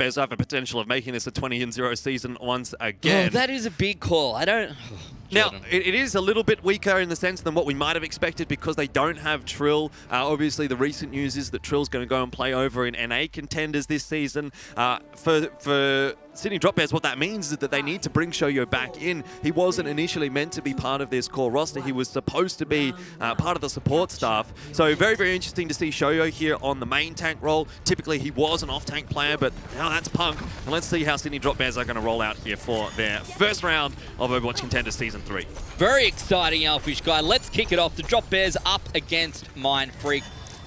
Bears have a potential of making this a 20-0 season once again. Oh, that is a big call. I don't... Now, it is a little bit weaker in the sense than what we might have expected because they don't have Trill. Obviously, the recent news is that Trill's going to go and play over in NA Contenders this season. For Sydney Drop Bears, what that means is that they need to bring Shoyo back in. He wasn't initially meant to be part of this core roster. He was supposed to be part of the support staff. So very, very interesting to see Shoyo here on the main tank role. Typically, he was an off-tank player, but now that's Punk. And let's see how Sydney Drop Bears are going to roll out here for their first round of Overwatch Contenders Season 3. Very exciting, Elfishguy. Let's kick it off. The Drop Bears up against Mindfreak.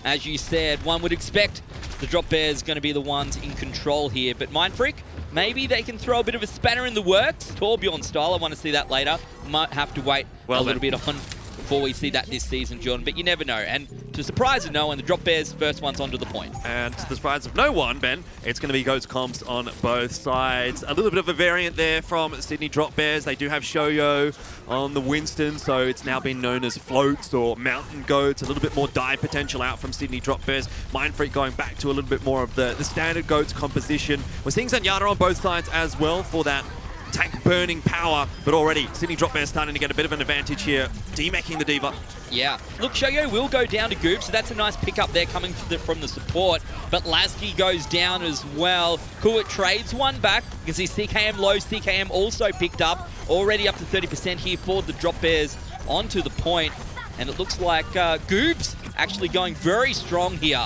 As you said, one would expect the Drop Bears going to be the ones in control here. But Mindfreak, maybe they can throw a bit of a spanner in the works. Torbjorn style, I want to see that later. Might have to wait a little bit on before we see that this season, Jordan. But you never know. And to the surprise of no one, the Drop Bears first one's onto the point. And to the surprise of no one, Ben, it's going to be Goats comps on both sides. A little bit of a variant there from Sydney Drop Bears. They do have Shoyo on the Winston, so it's now been known as Floats or Mountain Goats. A little bit more dive potential out from Sydney Drop Bears. Mindfreak going back to a little bit more of the standard Goats composition. We're seeing Zenyatta on both sides as well for that tank burning power, but already Sydney Drop Bears starting to get a bit of an advantage here, demecking the D.Va. Yeah. Look, Shoyo will go down to Goop, so that's a nice pickup there coming from the support. But Lasky goes down as well. Kuwait trades one back. You can see CKM low, CKM also picked up. Already up to 30% here for the Drop Bears onto the point. And it looks like Goob's actually going very strong here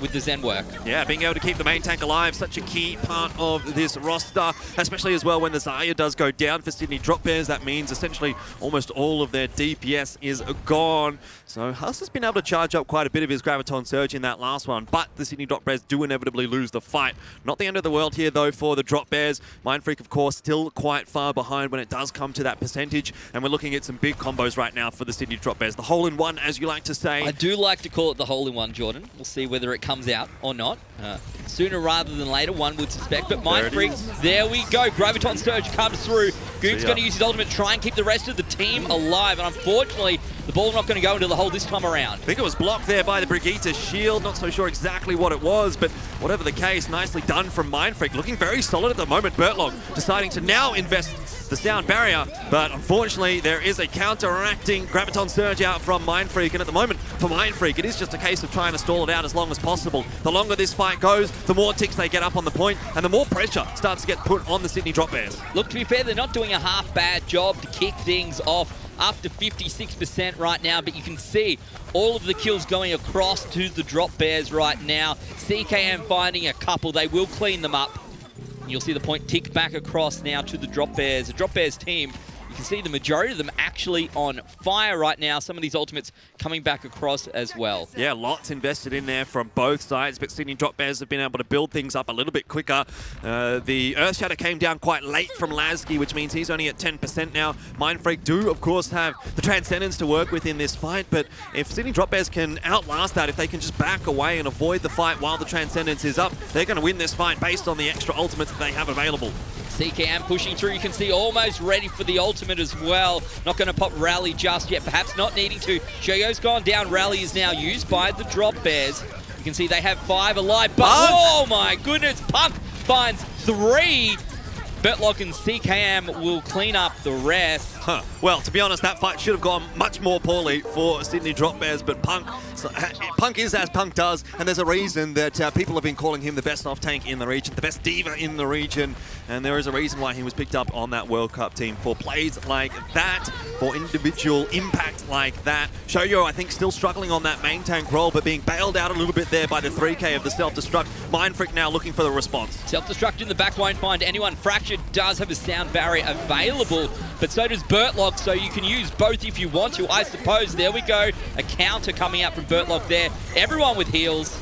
with the Zen work. Yeah, being able to keep the main tank alive, such a key part of this roster, especially as well when the Zarya does go down for Sydney Drop Bears. That means essentially almost all of their DPS is gone. So Huss has been able to charge up quite a bit of his Graviton Surge in that last one, but the Sydney Drop Bears do inevitably lose the fight. Not the end of the world here, though, for the Drop Bears. Mindfreak, of course, still quite far behind when it does come to that percentage, and we're looking at some big combos right now for the Sydney Drop Bears. The hole-in-one, as you like to say. I do like to call it the hole-in-one, Jordan. We'll see whether it comes out or not. Sooner rather than later, one would suspect. But Mindfreak, there we go. Graviton Surge comes through. Goop's going to use his ultimate to try and keep the rest of the team alive. And unfortunately, the ball's not going to go into the hole this time around. I think it was blocked there by the Brigitte shield. Not so sure exactly what it was, but whatever the case, nicely done from Mindfreak. Looking very solid at the moment. Bertlog deciding to now invest the sound barrier, but unfortunately there is a counteracting Graviton Surge out from Mindfreak, and at the moment for Mindfreak it is just a case of trying to stall it out as long as possible. The longer this fight goes, the more ticks they get up on the point, and the more pressure starts to get put on the Sydney Drop Bears. Look, to be fair, they're not doing a half-bad job to kick things off. Up to 56% right now, but you can see all of the kills going across to the Drop Bears right now. CKM finding a couple. They will clean them up. You'll see the point tick back across now to the Drop Bears. The Drop Bears team, you can see the majority of them actually on fire right now. Some of these ultimates coming back across as well. Yeah, lots invested in there from both sides, but Sydney Drop Bears have been able to build things up a little bit quicker. The Earth Shatter came down quite late from Lasky, which means he's only at 10% now. Mindfreak do, of course, have the Transcendence to work with in this fight, but if Sydney Drop Bears can outlast that, if they can just back away and avoid the fight while the Transcendence is up, they're going to win this fight based on the extra ultimates that they have available. CKM pushing through, you can see almost ready for the ultimate as well. Not going to pop Rally just yet, perhaps not needing to. Shoyo's gone down, Rally is now used by the Drop Bears. You can see they have 5 alive, but oh my goodness, Punk finds 3. Bertlock and CKM will clean up the rest. Well, to be honest, that fight should have gone much more poorly for Sydney Drop Bears, but Punk is as Punk does, and there's a reason that people have been calling him the best off-tank in the region, the best D.Va in the region, and there is a reason why he was picked up on that World Cup team for plays like that, for individual impact like that. Shoyo, I think, still struggling on that main tank role, but being bailed out a little bit there by the 3K of the self-destruct. Mindfreak now looking for the response. Self-destruct in the back won't find anyone. Fractured does have a sound barrier available, but so does Bertlock, so you can use both if you want to, I suppose. There we go. A counter coming out from Bertlock there. Everyone with heals.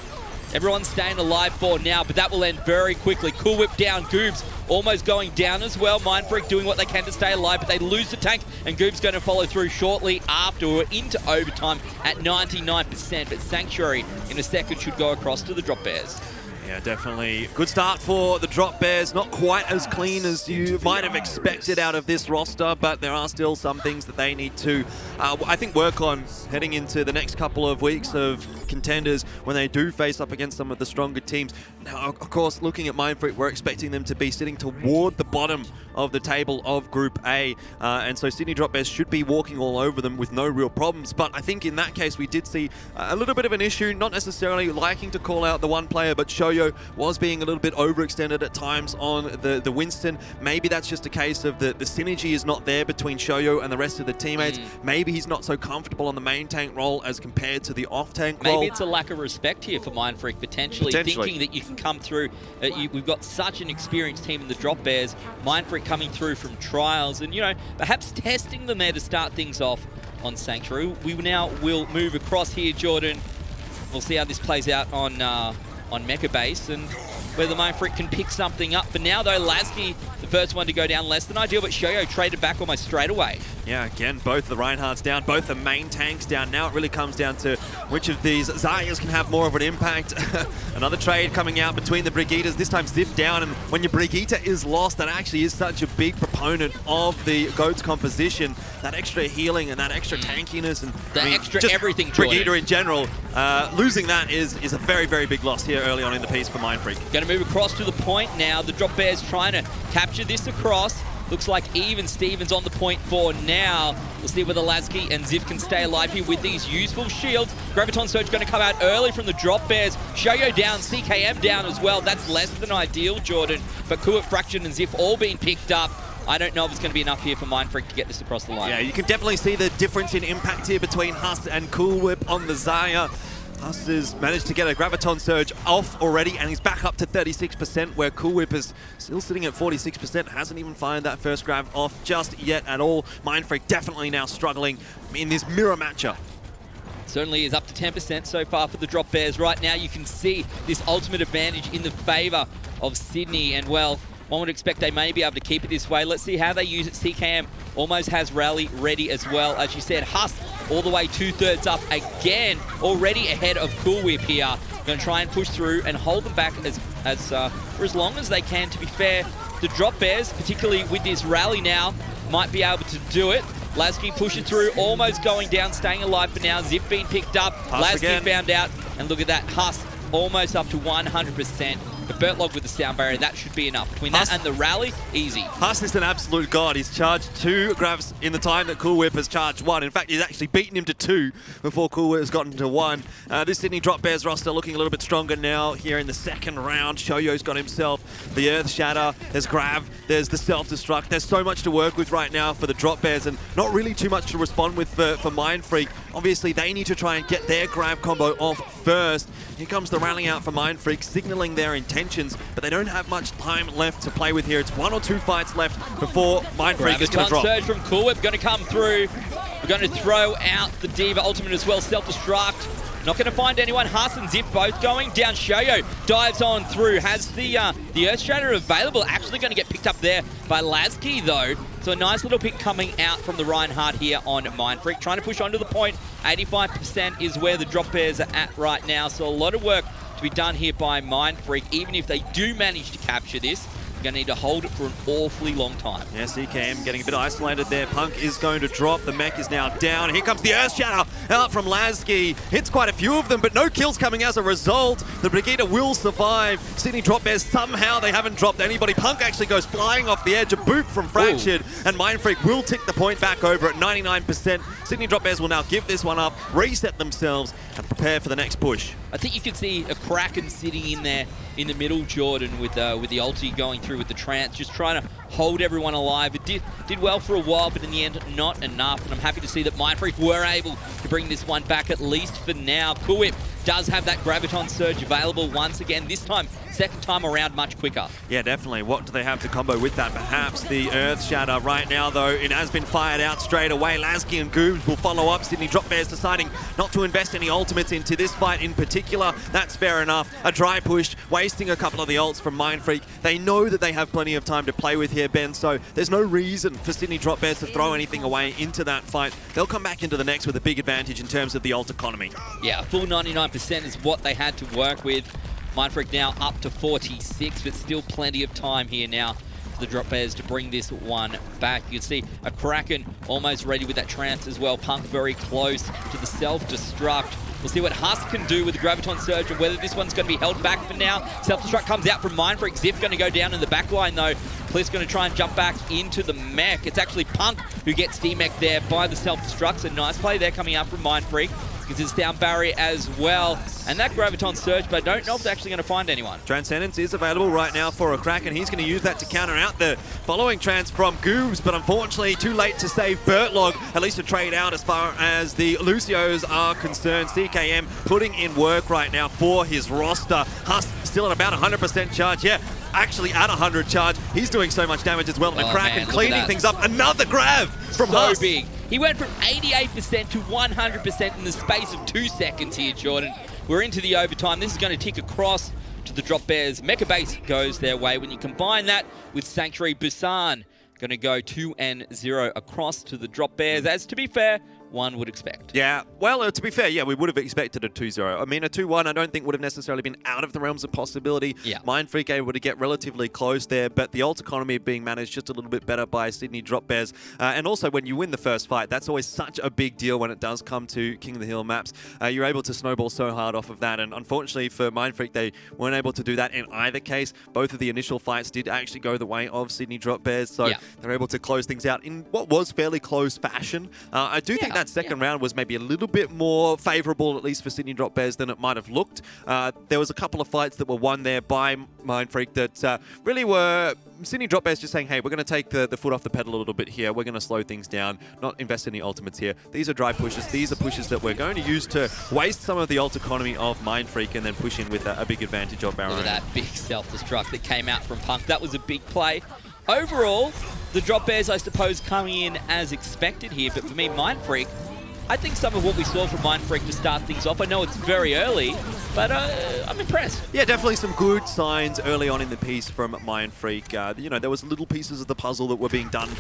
Everyone's staying alive for now, but that will end very quickly. Cool Whip down. Goobs almost going down as well. Mindfreak doing what they can to stay alive, but they lose the tank, and Goobs going to follow through shortly after. We're into overtime at 99%, but Sanctuary in a second should go across to the Drop Bears. Yeah, definitely. Good start for the Drop Bears. Not quite as clean as you might have expected out of this roster, but there are still some things that they need to, I think, work on heading into the next couple of weeks of Contenders when they do face up against some of the stronger teams. Now, of course, looking at Mindfreak, we're expecting them to be sitting toward the bottom of the table of Group A, and so Sydney Drop Bears should be walking all over them with no real problems. But I think in that case, we did see a little bit of an issue, not necessarily liking to call out the one player, but Shoyo was being a little bit overextended at times on the Winston. Maybe that's just a case of the synergy is not there between Shoyo and the rest of the teammates. Maybe he's not so comfortable on the main tank role as compared to the off-tank role. Maybe it's a lack of respect here for Mindfreak, potentially thinking that you can come through. We've got such an experienced team in the Drop Bears. Mindfreak coming through from trials and, you know, perhaps testing them there to start things off on Sanctuary. We now will move across here, Jordan. We'll see how this plays out on Mecha Base and whether Mindfreak can pick something up. For now, though, Lasky, the first one to go down, less than ideal, but Shoyo traded back almost straight away. Yeah, again, both the Reinhardts down, both the main tanks down. Now it really comes down to which of these Zaryas can have more of an impact. Another trade coming out between the Brigittas, this time Ziff down, and when your Brigitta is lost, that actually is such a big proponent of the GOAT's composition. That extra healing and that extra tankiness and extra everything, Jordan. Brigitta in general, losing that is a very, very big loss here early on in the piece for Mindfreak. Going to move across to the point now. The Drop Bears trying to capture this across. Looks like even Stevens on the point for now. We'll see whether Lasky and Ziv can stay alive here with these useful shields. Graviton Surge going to come out early from the Drop Bears. Shoyo down, CKM down as well. That's less than ideal, Jordan. But Kuat, Fraction and Ziv all being picked up. I don't know if it's going to be enough here for Mindfreak to get this across the line. Yeah, you can definitely see the difference in impact here between Huss and Cool Whip on the Zarya. Huss has managed to get a Graviton Surge off already, and he's back up to 36%, where Cool Whip is still sitting at 46%, hasn't even fired that first grab off just yet at all. Mindfreak definitely now struggling in this mirror matchup. Certainly is up to 10% so far for the Drop Bears. Right now you can see this ultimate advantage in the favor of Sydney, and well, one would expect they may be able to keep it this way. Let's see how they use it. CKM almost has Rally ready as well. As you said, Huss all the way 2/3 up again, already ahead of Cool Whip here. Going to try and push through and hold them back for as long as they can. To be fair, the Drop Bears, particularly with this Rally now, might be able to do it. Lasky pushing through, almost going down, staying alive for now. Ziv being picked up, Lasky found out, and look at that, Huss almost up to 100%. The Bertlog with the sound barrier, that should be enough. Between that and the Rally, easy. Huss is an absolute god. He's charged 2 grabs in the time that Cool Whip has charged 1. In fact, he's actually beaten him to 2 before Cool Whip has gotten to 1. This Sydney Drop Bears roster looking a little bit stronger now here in the second round. Shoyo's got himself the Earth Shatter. There's Grav. There's the Self-Destruct. There's so much to work with right now for the Drop Bears, and not really too much to respond with for Mindfreak. Obviously, they need to try and get their grab combo off first. Here comes the rallying out for Mindfreak, signaling their intentions, but they don't have much time left to play with here. It's 1 or 2 fights left before Mindfreak is going to drop. Surge from Cool Whip going to come through. We're going to throw out the Diva Ultimate as well, Self-Destruct. Not going to find anyone. Huss and Ziv both going down. Shoyo dives on through. Has the Earth Shatter available. Actually going to get picked up there by Lasky, though. So a nice little pick coming out from the Reinhardt here on Mindfreak. Trying to push onto the point. 85% is where the Drop Bears are at right now. So a lot of work to be done here by Mindfreak. Even if they do manage to capture this, going to need to hold it for an awfully long time. Yeah, CKM getting a bit isolated there. Punk is going to drop. The mech is now down. Here comes the Earth Shatter out from Lasky. Hits quite a few of them, but no kills coming as a result. The Brigitta will survive. Sydney Drop Bears, somehow they haven't dropped anybody. Punk actually goes flying off the edge. A boot from Fractured, and Mindfreak will tick the point back over at 99%. Sydney Drop Bears will now give this one up, reset themselves, and prepare for the next push. I think you can see a Kraken sitting in there in the middle, Jordan, with the ulti going through with the trance, just trying to hold everyone alive. It did well for a while, but in the end, not enough. And I'm happy to see that Mindfreak were able to bring this one back, at least for now. Cool Whip does have that Graviton Surge available once again. This time, second time around, much quicker. Yeah, definitely. What do they have to combo with that? Perhaps the Earth Shatter. Right now, though, it has been fired out straight away. Lasky and Goobs will follow up. Sydney Drop Bears deciding not to invest any ultimates into this fight in particular. That's fair enough. A dry push, wasting a couple of the ults from Mindfreak. They know that they have plenty of time to play with here, Ben, so there's no reason for Sydney Drop Bears to throw anything away into that fight. They'll come back into the next with a big advantage in terms of the ult economy. Yeah, full 99% is what they had to work with. Mindfreak now up to 46, but still plenty of time here now for the Drop Bears to bring this one back. You can see a Kraken almost ready with that trance as well. Punk very close to the Self-Destruct. We'll see what Husk can do with the Graviton Surge and whether this one's going to be held back for now. Self-destruct comes out from Mindfreak. Ziff going to go down in the back line, though. Cliff's going to try and jump back into the mech. It's actually Punk who gets D-mech there by the self-destruct. So nice play there coming out from Mindfreak. Because it's down Barry as well. And that Graviton Surge, but I don't know if they're actually going to find anyone. Transcendence is available right now for a crack, and he's going to use that to counter out the following trans from Goobs, but unfortunately too late to save Bertlog, at least to trade out as far as the Lucios are concerned. CKM putting in work right now for his roster. Husk still at about 100% charge. Yeah, actually at 100 charge. He's doing so much damage as well. And the Kraken cleaning things up. Another grab from Husk. So big. He went from 88% to 100% in the space of 2 seconds here, Jordan. We're into the overtime. This is going to tick across to the Drop Bears. Mecha Base goes their way. When you combine that with Sanctuary Busan, going to go 2-0 across to the Drop Bears, as to be fair, one would expect. Yeah, well, to be fair, yeah, we would have expected a 2-0. I mean, a 2-1 I don't think would have necessarily been out of the realms of possibility. Yeah. Mindfreak able to get relatively close there, but the ult economy being managed just a little bit better by Sydney Drop Bears. And also, when you win the first fight, that's always such a big deal when it does come to King of the Hill maps. You're able to snowball so hard off of that, and unfortunately for Mindfreak, they weren't able to do that in either case. Both of the initial fights did actually go the way of Sydney Drop Bears, so they're able to close things out in what was fairly close fashion. I do think that second round was maybe a little bit more favourable, at least for Sydney Drop Bears, than it might have looked. There was a couple of fights that were won there by Mindfreak that really were Sydney Drop Bears just saying, hey, we're going to take the foot off the pedal a little bit here. We're going to slow things down, not invest in the ultimates here. These are dry pushes. These are pushes that we're going to use to waste some of the ult economy of Mindfreak and then push in with a big advantage of Baron. Look at that big self-destruct that came out from Punk. That was a big play. Overall, the Drop Bears, I suppose, coming in as expected here, but for me, Mindfreak, I think some of what we saw from Mindfreak to start things off, I know it's very early, but I'm impressed. Yeah, definitely some good signs early on in the piece from Mindfreak. You know, there was little pieces of the puzzle that were being done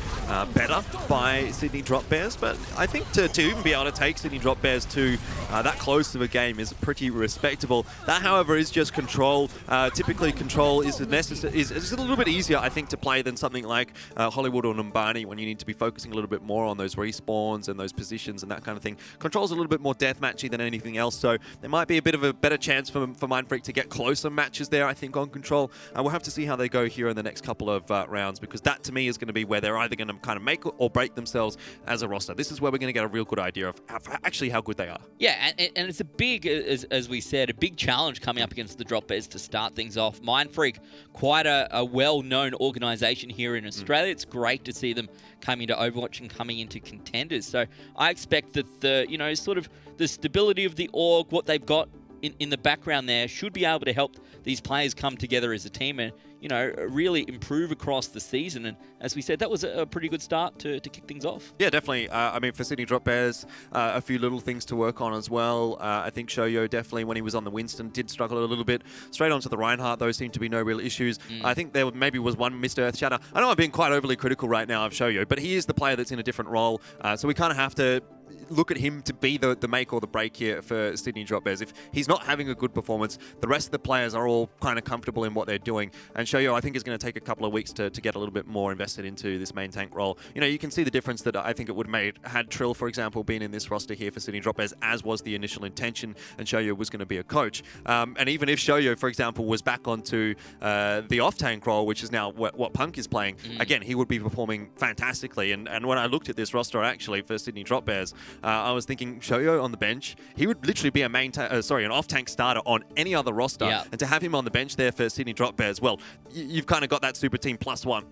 better by Sydney Drop Bears, but I think to even be able to take Sydney Drop Bears to that close of a game is pretty respectable. That, however, is just control. Typically, control is a little bit easier, I think, to play than something like Hollywood or Numbani, when you need to be focusing a little bit more on those respawns and those positions and that kind of thing. Control's a little bit more deathmatchy than anything else, so there might be a bit of a better chance for Mindfreak to get closer matches there, I think, on Control. We'll have to see how they go here in the next couple of rounds, because that, to me, is going to be where they're either going to kind of make or break themselves as a roster. This is where we're going to get a real good idea of actually how good they are. Yeah, and it's a big, as we said, a big challenge coming up against the Drop Bears to start things off. Mindfreak, quite a well-known organization here in Australia. It's great to see them coming to Overwatch and coming into Contenders. So I expect that the stability of the org, what they've got in the background there, should be able to help these players come together as a team and, you know, really improve across the season. And as we said, that was a pretty good start to kick things off. Yeah, definitely. I mean, for Sydney Drop Bears, a few little things to work on as well. I think Shoyo definitely, when he was on the Winston, did struggle a little bit. Straight onto the Reinhardt, though, seemed to be no real issues. I think there maybe was one missed Earth Shatter. I know I'm being quite overly critical right now of Shoyo, but he is the player that's in a different role. So we kind of have to look at him to be the make or the break here for Sydney Drop Bears. If he's not having a good performance, the rest of the players are all kind of comfortable in what they're doing. And Shoyo, I think, is going to take a couple of weeks to get a little bit more invested into this main tank role. You know, you can see the difference that I think it would have made had Trill, for example, been in this roster here for Sydney Drop Bears, as was the initial intention, and Shoyo was going to be a coach. And even if Shoyo, for example, was back onto the off-tank role, which is now what Punk is playing, again, he would be performing fantastically. And when I looked at this roster, actually, for Sydney Drop Bears, I was thinking Shoyo on the bench, he would literally be an off-tank starter on any other roster. And to have him on the bench there for Sydney Drop Bears, well, you've kind of got that super team +1.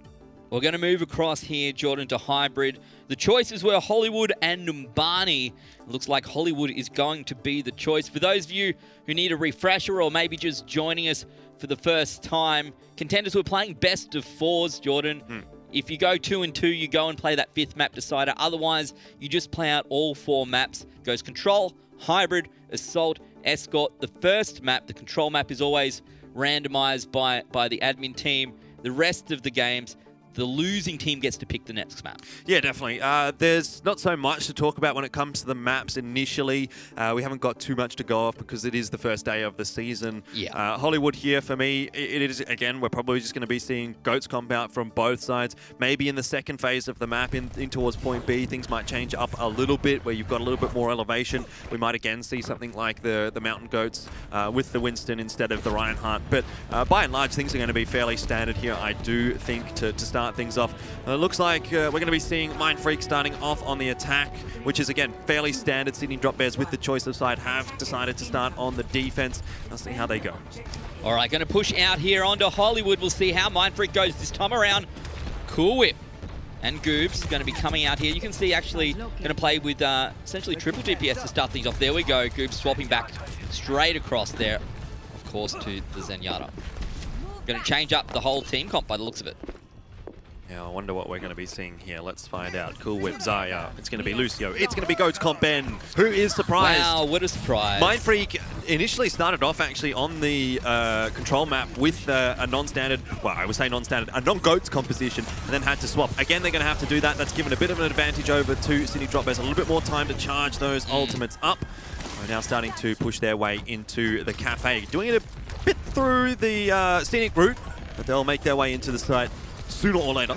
We're going to move across here, Jordan, to hybrid. The choices were Hollywood and Numbani. It looks like Hollywood is going to be the choice. For those of you who need a refresher or maybe just joining us for the first time, Contenders were playing best of 4s, Jordan. If you go 2-2, you go and play that 5th map decider. Otherwise, you just play out all 4 maps. It goes Control, Hybrid, Assault, Escort. The first map, the Control map, is always randomized by the admin team. The rest of the games, the losing team gets to pick the next map. Yeah, definitely. There's not so much to talk about when it comes to the maps initially. We haven't got too much to go off because it is the first day of the season. Yeah. Hollywood here, for me, it is, again, we're probably just going to be seeing goats comp out from both sides. Maybe in the second phase of the map, in towards point B, things might change up a little bit, where you've got a little bit more elevation. We might again see something like the mountain goats with the Winston instead of the Reinhardt. But by and large, things are going to be fairly standard here, I do think, to start things off. Looks like we're going to be seeing Mindfreak starting off on the attack, which is, again, fairly standard. Sydney Drop Bears, with the choice of side, have decided to start on the defense. Let's see how they go. All right, going to push out here onto Hollywood. We'll see how Mindfreak goes this time around. Cool Whip. And Goobs going to be coming out here. You can see actually going to play with essentially triple DPS to start things off. There we go. Goobs swapping back straight across there, of course, to the Zenyatta. Going to change up the whole team comp by the looks of it. Yeah, I wonder what we're going to be seeing here. Let's find out. Cool Whip, Zaya. It's going to be Lucio. It's going to be Goats Comp Ben. Who is surprised? Wow, what a surprise. Mindfreak initially started off actually on the control map with a non-standard, well, I would say non-standard, a non-Goats composition, and then had to swap. Again, they're going to have to do that. That's given a bit of an advantage over to Sydney Drop Bears. A little bit more time to charge those ultimates up. We're now starting to push their way into the cafe. Doing it a bit through the scenic route, but they'll make their way into the site sooner or later.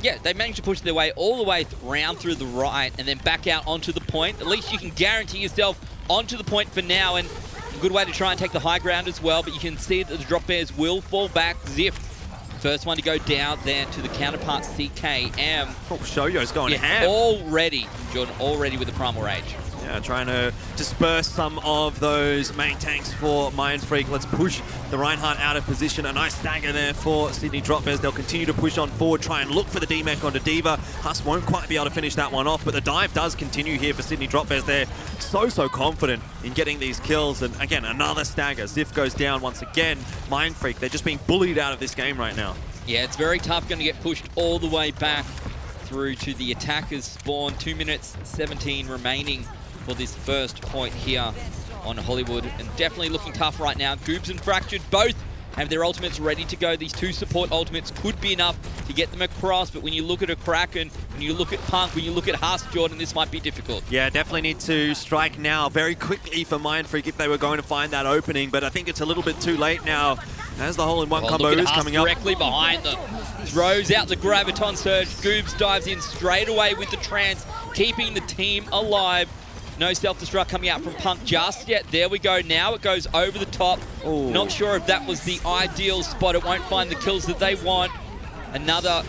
Yeah, they managed to push their way all the way round through the right and then back out onto the point. At least you can guarantee yourself onto the point for now, and a good way to try and take the high ground as well. But you can see that the Drop Bears will fall back. Ziff, first one to go down there to the counterpart CKM. Oh, Shoyo's going ham. Already, Jordan, already with the Primal Rage. Yeah, trying to disperse some of those main tanks for Mindfreak. Let's push the Reinhardt out of position. A nice stagger there for Sydney Drop Bears. They'll continue to push on forward, try and look for the D-Mech onto D.Va. Huss won't quite be able to finish that one off, but the dive does continue here for Sydney Drop Bears. They're so confident in getting these kills. And again, another stagger. Ziff goes down once again. Mindfreak, they're just being bullied out of this game right now. Yeah, it's very tough. Going to get pushed all the way back through to the attackers spawn. 2 minutes 17 remaining for this first point here on Hollywood, and definitely looking tough right now. Goobs and Fractured both have their ultimates ready to go. These two support ultimates could be enough to get them across, but when you look at a Kraken, when you look at Punk, when you look at Huss, Jordan, this might be difficult. Yeah, definitely need to strike now very quickly for Mindfreak if they were going to find that opening, but I think it's a little bit too late now as the hole-in-one combo is coming up. Directly behind them. Throws out the Graviton Surge. Goobs dives in straight away with the Trance, keeping the team alive. No self-destruct coming out from Punk just yet. There we go. Now it goes over the top. Ooh. Not sure if that was the ideal spot. It won't find the kills that they want. Another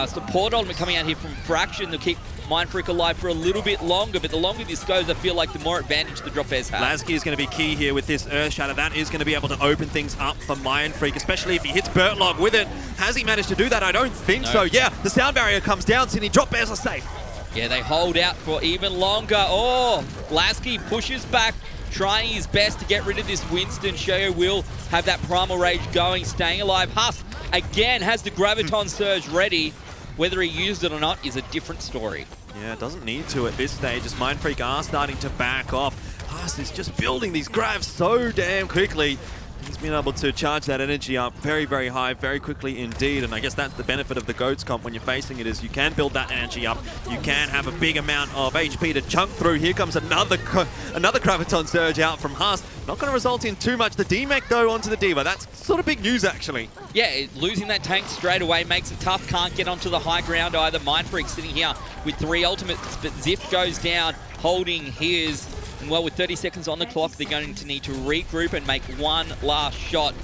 support ultimate coming out here from Fraction. They'll keep Mindfreak alive for a little bit longer, but the longer this goes, I feel like the more advantage the Drop Bears have. Lasky is going to be key here with this Earth Shatter. That is going to be able to open things up for Mindfreak, especially if he hits Bertlog with it. Has he managed to do that? I don't think so. Yeah, the sound barrier comes down. Sydney Drop Bears are safe. Yeah, they hold out for even longer. Oh, Lasky pushes back, trying his best to get rid of this Winston. Shoyo will have that Primal Rage going, staying alive. Huss, again, has the Graviton Surge ready. Whether he used it or not is a different story. Yeah, doesn't need to at this stage, as Mindfreak are starting to back off. Huss is just building these gravs so damn quickly. He's been able to charge that energy up very high, very quickly indeed. And I guess that's the benefit of the Goats comp when you're facing it, is you can build that energy up. You can have a big amount of HP to chunk through. Here comes another Graviton Surge out from Huss. Not going to result in too much. The D-Mech, though, onto the D.Va. That's sort of big news, actually. Yeah, losing that tank straight away makes it tough. Can't get onto the high ground either. Mindfreak sitting here with 3 ultimates, but Ziff goes down, holding his. And well, with 30 seconds on the clock, they're going to need to regroup and make one last shot.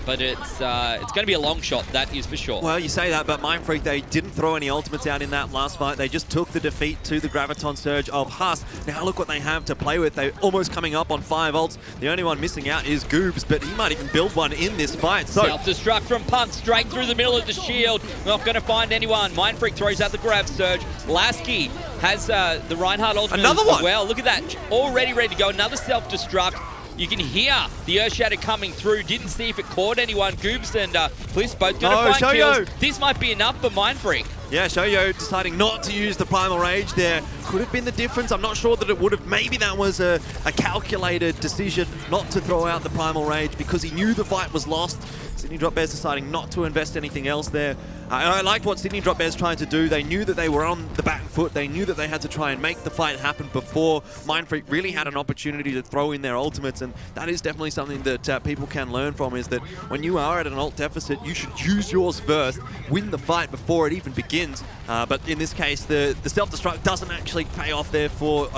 But it's going to be a long shot, that is for sure. Well, you say that, but Mindfreak, they didn't throw any ultimates out in that last fight. They just took the defeat to the Graviton Surge of Huss. Now look what they have to play with. They're almost coming up on 5 ults. The only one missing out is Goobs, but he might even build one in this fight. So self-destruct from Punk, straight through the middle of the shield. Not going to find anyone. Mindfreak throws out the Grav Surge. Lasky has the Reinhardt ultimate. Another one! Well, look at that. Already ready to go. Another self-destruct. You can hear the Earth Shatter coming through. Didn't see if it caught anyone. Goobs and Bliss both going to find kills. This might be enough for Mindfreak. Yeah, Shoyo deciding not to use the Primal Rage there. Could have been the difference. I'm not sure that it would have. Maybe that was a calculated decision not to throw out the Primal Rage because he knew the fight was lost. Sydney Drop Bears deciding not to invest anything else there. I liked what Sydney Drop Bears tried to do. They knew that they were on the back foot. They knew that they had to try and make the fight happen before Mindfreak really had an opportunity to throw in their ultimates, and that is definitely something that people can learn from, is that when you are at an ult deficit, you should use yours first, win the fight before it even begins. But in this case, the self-destruct doesn't actually pay off there for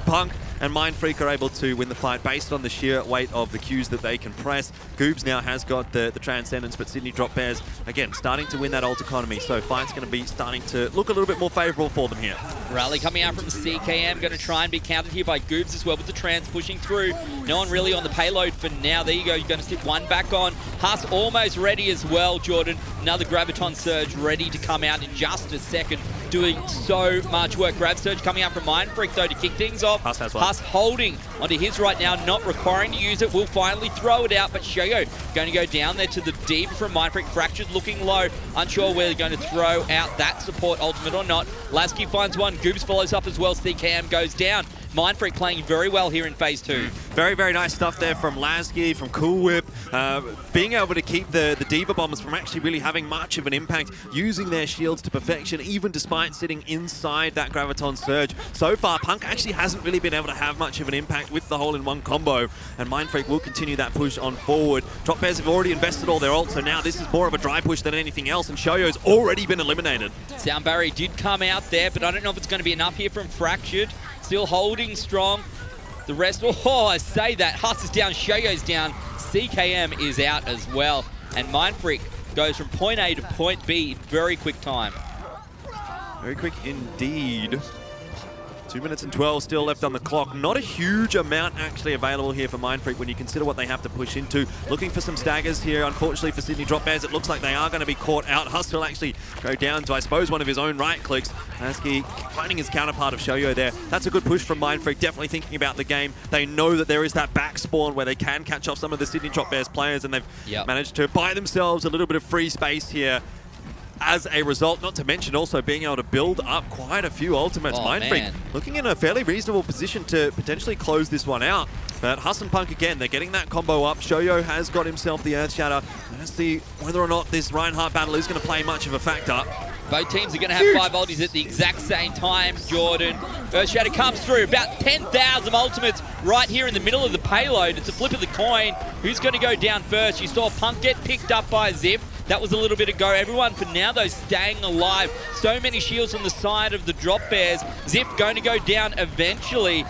Punk, and Mindfreak are able to win the fight based on the sheer weight of the Qs that they can press. Goobs now has got the Transcendence, but Sydney Drop Bears, again, starting to win that ult economy, so fight's going to be starting to look a little bit more favourable for them here. Rally coming out from the CKM, going to try and be countered here by Goobs as well, with the Trans pushing through. No one really on the payload for now. There you go, you're going to sit one back on. Huss almost ready as well, Jordan. Another Graviton Surge ready to come out in just a second, doing so much work. Grav Surge coming out from Mindfreak though to kick things off. Huss has one. Huss holding onto his right now, not requiring to use it. Will finally throw it out, but Shoyo going to go down there to the deep from Mindfreak. Fractured looking low, unsure whether they're going to throw out that support ultimate or not. Lasky finds one, Goobs follows up as well, CKM goes down. Mindfreak playing very well here in Phase 2. Very, very nice stuff there from Lasky, from Cool Whip. Being able to keep the Diva Bombers from actually really having much of an impact, using their shields to perfection, even despite sitting inside that Graviton Surge. So far, Punk actually hasn't really been able to have much of an impact with the hole-in-one combo, and Mindfreak will continue that push on forward. Drop Bears have already invested all their ult, so now this is more of a dry push than anything else, and Shoyo's already been eliminated. Sound Barrier did come out there, but I don't know if it's going to be enough here from Fractured. Still holding strong. The rest, oh, I say that. Huss is down, Shoyo's down. CKM is out as well. And Mindfreak goes from point A to point B in very quick time. Very quick indeed. 2 minutes and 12 still left on the clock. Not a huge amount actually available here for Mindfreak when you consider what they have to push into. Looking for some staggers here. Unfortunately for Sydney Drop Bears, it looks like they are going to be caught out. Huss will actually go down to, I suppose, one of his own right clicks. Lasky finding his counterpart of Shoyo there. That's a good push from Mindfreak, definitely thinking about the game. They know that there is that back spawn where they can catch off some of the Sydney Drop Bears players, and they've managed to buy themselves a little bit of free space here as a result, not to mention also being able to build up quite a few ultimates. Mindfreak looking in a fairly reasonable position to potentially close this one out. But Huss and Punk again, they're getting that combo up. Shoyo has got himself the Earth Shatter. Let's see whether or not this Reinhardt battle is going to play much of a factor. Both teams are going to have 5 ultis at the exact same time, Jordan. Earth Shatter comes through, about 10,000 ultimates right here in the middle of the payload. It's a flip of the coin. Who's going to go down first? You saw Punk get picked up by Zip. That was a little bit ago. Everyone for now, though, staying alive. So many shields on the side of the Drop Bears. Zip going to go down eventually.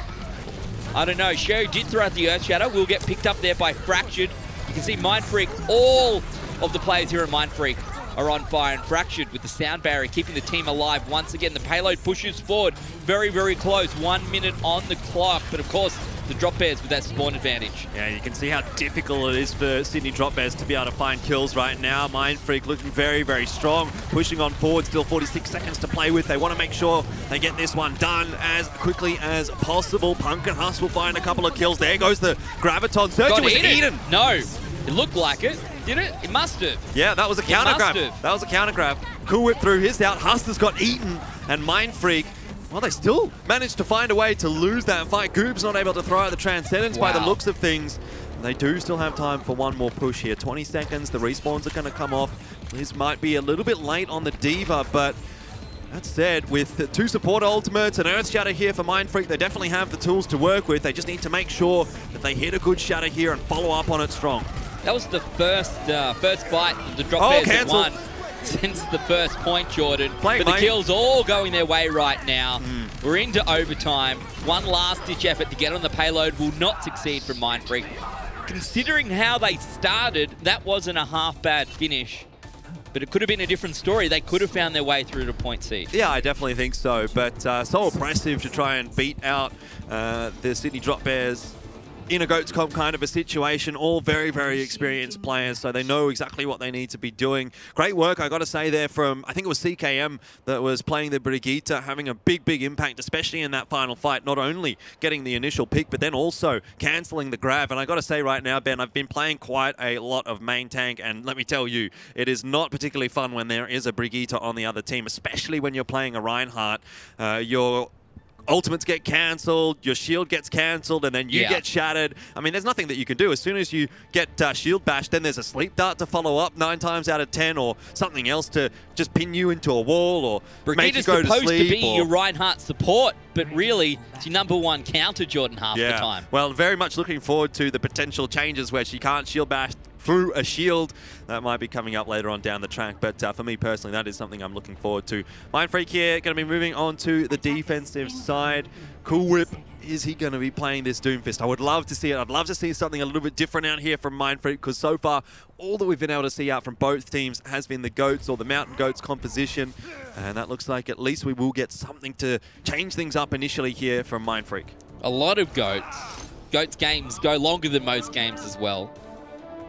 I don't know. Shoyo did throw out the Earth Shatter. Will get picked up there by Fractured. You can see Mindfreak, all of the players here at Mindfreak are on fire, and Fractured with the sound barrier keeping the team alive once again. The payload pushes forward very, very close. 1 minute on the clock, but of course the Drop Bears with that spawn advantage. Yeah, you can see how difficult it is for Sydney Drop Bears to be able to find kills right now. Mindfreak looking very, very strong, pushing on forward, still 46 seconds to play with. They want to make sure they get this one done as quickly as possible. Punk and Huss will find a couple of kills. There goes the Graviton Surge. It was eaten. No, it looked like it. Did it? It must have. Yeah, that was a counter grab. That was a counter grab. Cool Whip threw his out. Huss has got eaten, and Mindfreak, well, they still managed to find a way to lose that fight. Goob's not able to throw out the Transcendence by the looks of things. They do still have time for one more push here. 20 seconds, the respawns are going to come off. This might be a little bit late on the Diva, but that said, with the 2 support ultimates and Earth Shatter here for Mindfreak, they definitely have the tools to work with. They just need to make sure that they hit a good shatter here and follow up on it strong. That was the first fight the Drop Bears have won since the first point, Jordan. But the kills all going their way right now. We're into overtime. One last-ditch effort to get on the payload will not succeed from Mindfreak. Considering how they started, that wasn't a half-bad finish. But it could have been a different story. They could have found their way through to point C. Yeah, I definitely think so. But so impressive to try and beat out the Sydney Drop Bears in a GOATS comp kind of a situation. All very, very experienced players, so they know exactly what they need to be doing. Great work, I got to say, there from, I think it was CKM that was playing the Brigitte, having a big, big impact, especially in that final fight, not only getting the initial pick, but then also cancelling the grab. And I got to say right now, Ben, I've been playing quite a lot of main tank, and let me tell you, it is not particularly fun when there is a Brigitte on the other team, especially when you're playing a Reinhardt. You're ultimates get cancelled, your shield gets cancelled, and then you get shattered. I mean, there's nothing that you can do. As soon as you get shield bashed, then there's a sleep dart to follow up 9 times out of 10, or something else to just pin you into a wall, or make you go to sleep. Supposed to be your Reinhardt support, but really, it's your #1 counter, Jordan, half the time. Well, very much looking forward to the potential changes where she can't shield bash through a shield. That might be coming up later on down the track, but for me personally, that is something I'm looking forward to. Mindfreak here, going to be moving on to the defensive side. Cool Whip, is he going to be playing this Doomfist? I would love to see it. I'd love to see something a little bit different out here from Mindfreak, because so far, all that we've been able to see out from both teams has been the Goats or the Mountain Goats composition, and that looks like at least we will get something to change things up initially here from Mindfreak. A lot of Goats. Goats games go longer than most games as well.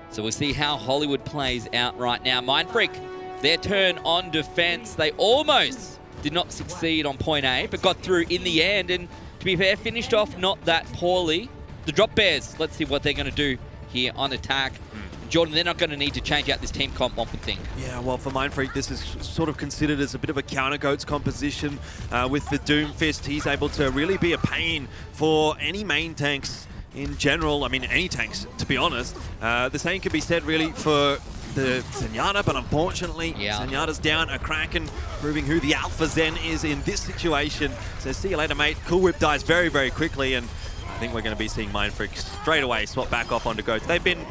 So we'll see how Hollywood plays out right now. Mindfreak, their turn on defense. They almost did not succeed on point A, but got through in the end. And to be fair, finished off not that poorly. The Drop Bears, let's see what they're going to do here on attack. Jordan, they're not going to need to change out this team comp, one would think. Yeah, well, for Mindfreak, this is sort of considered as a bit of a counter-Goats composition. With the Doomfist, he's able to really be a pain for any main tanks in general. I mean, any tanks, to be honest. The same could be said really for the Zenyatta, but unfortunately, Zenyatta's down. A Kraken proving who the Alpha Zen is in this situation. So see you later, mate. Cool Whip dies very, very quickly, and I think we're going to be seeing Mindfreak straight away swap back off onto Goats. They've been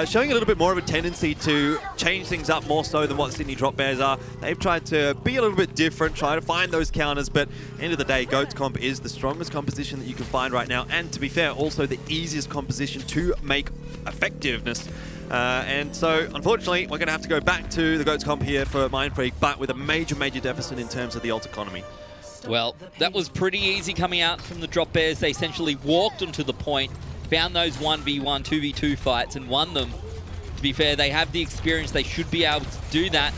showing a little bit more of a tendency to change things up more so than what Sydney Drop Bears are. They've tried to be a little bit different, try to find those counters, but end of the day, Goats comp is the strongest composition that you can find right now, and to be fair, also the easiest composition to make effectiveness. And so, unfortunately, we're going to have to go back to the Goats comp here for Mindfreak, but with a major, major deficit in terms of the ult economy. Well, that was pretty easy coming out from the Drop Bears. They essentially walked onto the point, found those 1v1, 2v2 fights and won them. To be fair, they have the experience. They should be able to do that.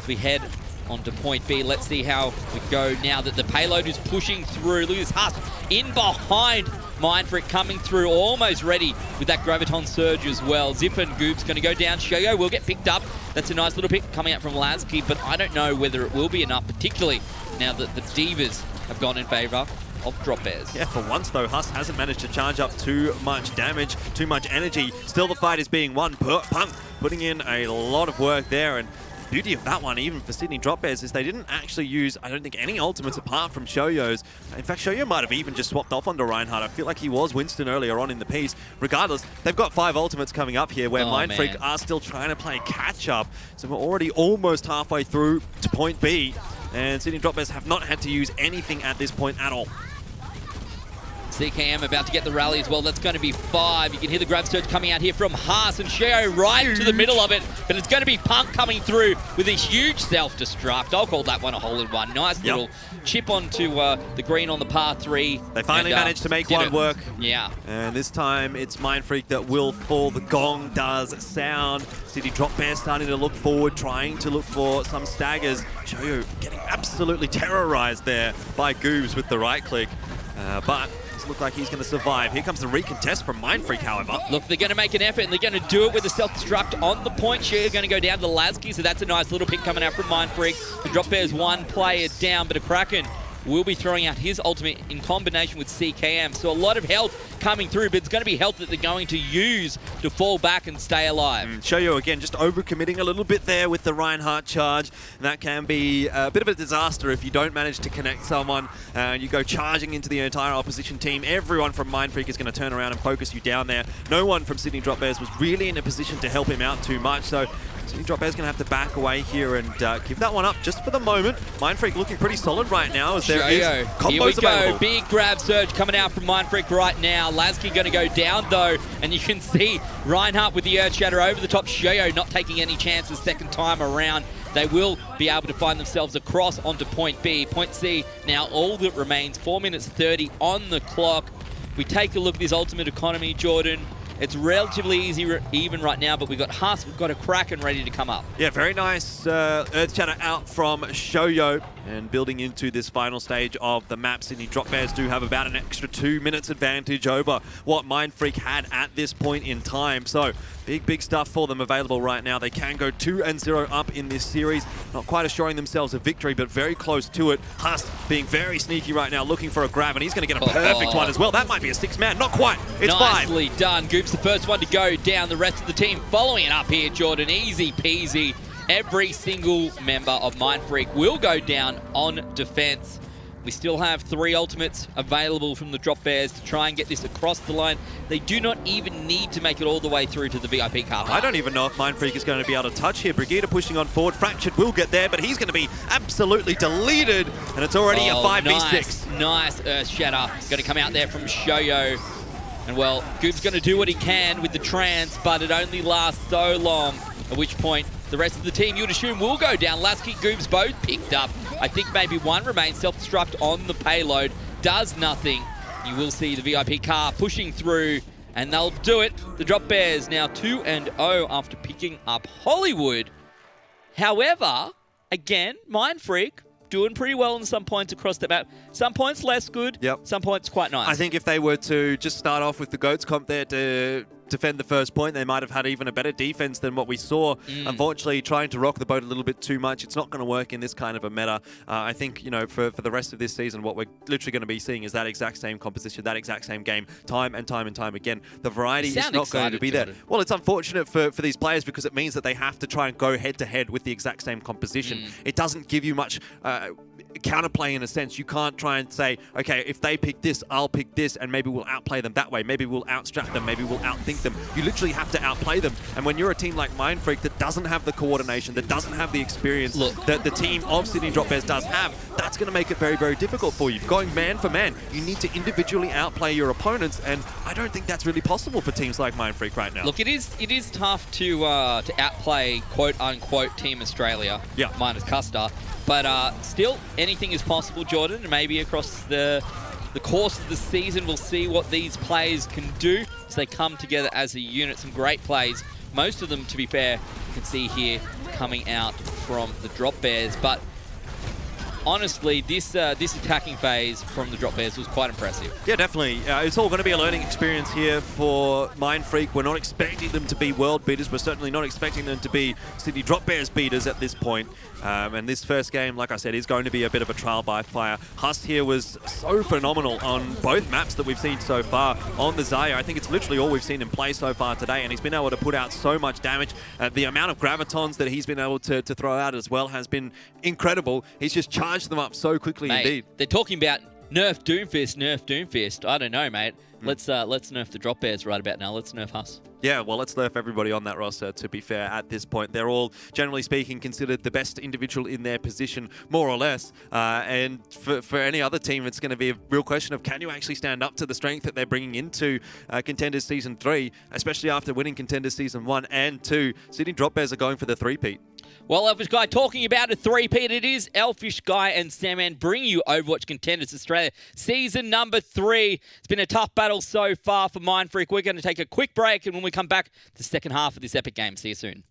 We head onto point B. Let's see how we go now that the payload is pushing through. Look at this Husk in behind Mindfreak coming through, almost ready with that Graviton Surge as well. Zip and Goop's going to go down. Shoyo will get picked up. That's a nice little pick coming out from Lasky, but I don't know whether it will be enough, particularly now that the Divas have gone in favour of Drop Bears. Yeah, for once though, Husk hasn't managed to charge up too much damage, too much energy. Still the fight is being won. Punk putting in a lot of work there, and the beauty of that one, even for Sydney Drop Bears, is they didn't actually use, I don't think, any ultimates apart from Shoyo's. In fact, Shoyo might have even just swapped off onto Reinhardt. I feel like he was Winston earlier on in the piece. Regardless, they've got 5 ultimates coming up here where Mindfreak are still trying to play catch-up. So we're already almost halfway through to point B, and Sydney Drop Bears have not had to use anything at this point at all. CKM about to get the rally as well. That's going to be 5. You can hear the grab surge coming out here from Haas and Sheo right to the middle of it. But it's going to be Punk coming through with a huge self-destruct. I'll call that one a hole-in-one. Nice little chip onto the green on the par 3. They finally managed to make one work. Yeah. And this time it's Mindfreak that will fall. The gong does sound. City Drop Bear starting to look forward, trying to look for some staggers. Sheo getting absolutely terrorized there by Goobs with the right click. But look like he's going to survive. Here comes the recontest from Mindfreak, however. Look, they're going to make an effort, and they're going to do it with a self-destruct on the point. Sheer going to go down to Lasky, so that's a nice little pick coming out from Mindfreak. The Drop Bears 1 player down, but a Kraken will be throwing out his ultimate in combination with CKM. So a lot of health coming through, but it's going to be health that they're going to use to fall back and stay alive. Shoyo again just overcommitting a little bit there with the Reinhardt charge. And that can be a bit of a disaster if you don't manage to connect someone and you go charging into the entire opposition team. Everyone from Mindfreak is going to turn around and focus you down there. No one from Sydney Drop Bears was really in a position to help him out too much. So Sydney Drop Bears going to have to back away here and give that one up just for the moment. Mindfreak looking pretty solid right now as there is combos here we go. available. Big grab surge coming out from Mindfreak right now. Lasky going to go down though, and you can see Reinhardt with the Earth Shatter over the top. Shoyo not taking any chances second time around. They will be able to find themselves across onto point B. Point C now all that remains, 4 minutes 30 on the clock. We take a look at this ultimate economy, Jordan. It's relatively easy even right now, but we've got Husk, we've got a Kraken ready to come up. Yeah, very nice Earth Shatter out from Shoyo. And building into this final stage of the map, Sydney Drop Bears do have about an extra 2 minutes advantage over what Mindfreak had at this point in time. So Big stuff for them available right now. They can go 2-0 up in this series. Not quite assuring themselves a victory, but very close to it. Huss being very sneaky right now, looking for a grab, and he's going to get a perfect one as well. That might be a 6-man. Not quite. It's 5. Nicely done. Goop's the first one to go down. The rest of the team following it up here, Jordan. Easy peasy. Every single member of Mindfreak will go down on defense. We still have 3 ultimates available from the Drop Bears to try and get this across the line. They do not even need to make it all the way through to the VIP car park. I don't even know if Mindfreak is going to be able to touch here. Brigida pushing on forward. Fractured will get there, but he's going to be absolutely deleted. And it's already a 5v6. Nice Earth Shatter. Going to come out there from Shoyo. And well, Goop's going to do what he can with the trance, but it only lasts so long. At which point, the rest of the team, you'd assume, will go down. Lasky, Goobs both picked up. I think maybe one remains self-destruct on the payload. Does nothing. You will see the VIP car pushing through, and they'll do it. The Drop Bears now 2-0 after picking up Hollywood. However, again, Mindfreak doing pretty well on some points across the map. Some points less good, some points quite nice. I think if they were to just start off with the GOATS comp there to defend the first point, they might have had even a better defense than what we saw. Unfortunately, trying to rock the boat a little bit too much, it's not going to work in this kind of a meta. I think, you know, for the rest of this season, what we're literally going to be seeing is that exact same composition, that exact same game, time and time again. The variety is not going to be there. Well, it's unfortunate for these players because it means that they have to try and go head-to-head with the exact same composition. It doesn't give you much counterplay in a sense. You can't try and say, okay, if they pick this, I'll pick this, and maybe we'll outplay them that way. Maybe we'll outstrap them. Maybe we'll outthink them. You literally have to outplay them. And when you're a team like Mindfreak that doesn't have the coordination, that doesn't have the experience that the team of Sydney Drop Bears does have, that's going to make it very, very difficult for you. Going man for man, you need to individually outplay your opponents, and I don't think that's really possible for teams like Mindfreak right now. Look, it is tough to outplay quote-unquote Team Australia, minus Custer. But still, anything is possible, Jordan, and maybe across the course of the season, we'll see what these players can do as they come together as a unit. Some great plays. Most of them, to be fair, you can see here coming out from the Drop Bears. But honestly, this attacking phase from the Drop Bears was quite impressive. Yeah, definitely. It's all going to be a learning experience here for Mindfreak. We're not expecting them to be world beaters. We're certainly not expecting them to be Sydney Drop Bears beaters at this point. And this first game, like I said, is going to be a bit of a trial by fire. Huss here was so phenomenal on both maps that we've seen so far. On the Zaya, I think it's literally all we've seen him play so far today, and he's been able to put out so much damage. The amount of gravitons that he's been able to throw out as well has been incredible. He's just charged them up so quickly, mate, indeed. They're talking about nerf Doomfist. I don't know, mate. Let's nerf the Drop Bears right about now. Let's nerf Huss. Yeah, well, let's nerf everybody on that roster, to be fair, at this point. They're all, generally speaking, considered the best individual in their position, more or less. And for any other team, it's going to be a real question of, can you actually stand up to the strength that they're bringing into Contenders Season 3, especially after winning Contenders Season 1 and 2. Sydney Drop Bears are going for the 3-peat. Well, Elfishguy, talking about a 3-peat, it is Elfishguy and Sandman bringing you Overwatch Contenders Australia Season number 3. It's been a tough battle so far for Mindfreak. We're going to take a quick break, and when we come back, the second half of this epic game. See you soon.